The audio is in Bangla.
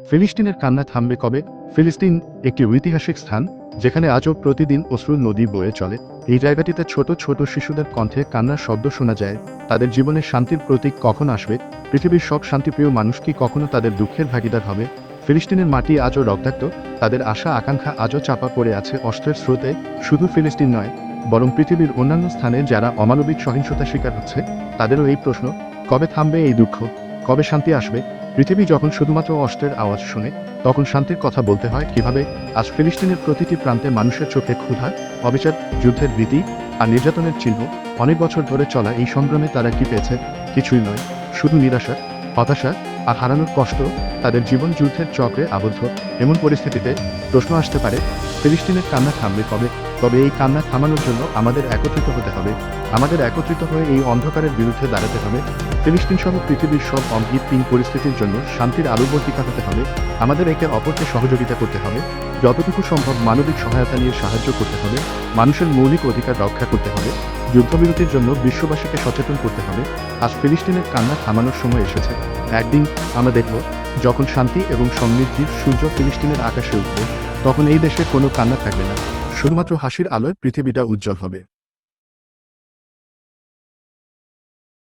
ফিলিস্তিনের কান্না থামবে কবে? ফিলিস্তিন একটি ঐতিহাসিক স্থান, যেখানে আজও প্রতিদিন অশ্রুর নদী বয়ে চলে। এই জায়গাটিতে ছোট ছোট শিশুদের কণ্ঠে কান্নার শব্দ শোনা যায়। তাদের জীবনের শান্তির প্রতীক কখন আসবে? পৃথিবীর সব শান্তিপ্রিয় মানুষ কি কখনো তাদের দুঃখের ভাগিদার হবে? ফিলিস্তিনের মাটি আজও রক্তাক্ত, তাদের আশা আকাঙ্ক্ষা আজও চাপা পড়ে আছে অস্ত্রের স্রোতে। শুধু ফিলিস্তিন নয়, বরং পৃথিবীর অন্যান্য স্থানে যারা অমানবিক সহিংসতার শিকার হচ্ছে, তাদেরও এই প্রশ্ন, কবে থামবে এই দুঃখ, কবে শান্তি আসবে? পৃথিবী যখন শুধুমাত্র অস্ত্রের আওয়াজ শুনে, তখন শান্তির কথা বলতে হয় কিভাবে? আজ ফিলিস্তিনের প্রতিটি প্রান্তে মানুষের চোখে ক্ষুধা, অবিচার, যুদ্ধের ভীতি আর নির্যাতনের চিহ্ন। অনেক বছর ধরে চলা এই সংগ্রামে তারা কি পেয়েছে? কিছুই নয়, শুধু নিরাশা, হতাশা আর হারানোর কষ্ট। তাদের জীবন যুদ্ধের চক্রে আবদ্ধ। এমন পরিস্থিতিতে প্রশ্ন আসতে পারে, ফিলিস্তিনের কান্না থামবে কবে? তবে এই কান্না থামানোর জন্য আমাদের একত্রিত হতে হবে। আমাদের একত্রিত হয়ে এই অন্ধকারের বিরুদ্ধে দাঁড়াতে হবে। ফিলিস্তিন সহ পৃথিবীর সব অমৃতহীন পরিস্থিতির জন্য শান্তির আলোবর্তিকা হতে হবে। আমাদের একে অপরকে সহযোগিতা করতে হবে। যতটুকু সম্ভব মানবিক সহায়তা নিয়ে সাহায্য করতে হবে। মানুষের মৌলিক অধিকার রক্ষা করতে হবে। যুদ্ধবিরতির জন্য বিশ্ববাসীকে সচেতন করতে হবে। আজ ফিলিস্তিনের কান্না থামানোর সময় এসেছে। একদিন আমরা দেখব, যখন শান্তি এবং সমৃদ্ধির সূর্য ফিলিস্তিনের আকাশে উঠবে, তখন এই দেশে কোনো কান্না থাকবে না। শুধুমাত্র হাসির আলোয় পৃথিবীটা উজ্জ্বল হবে।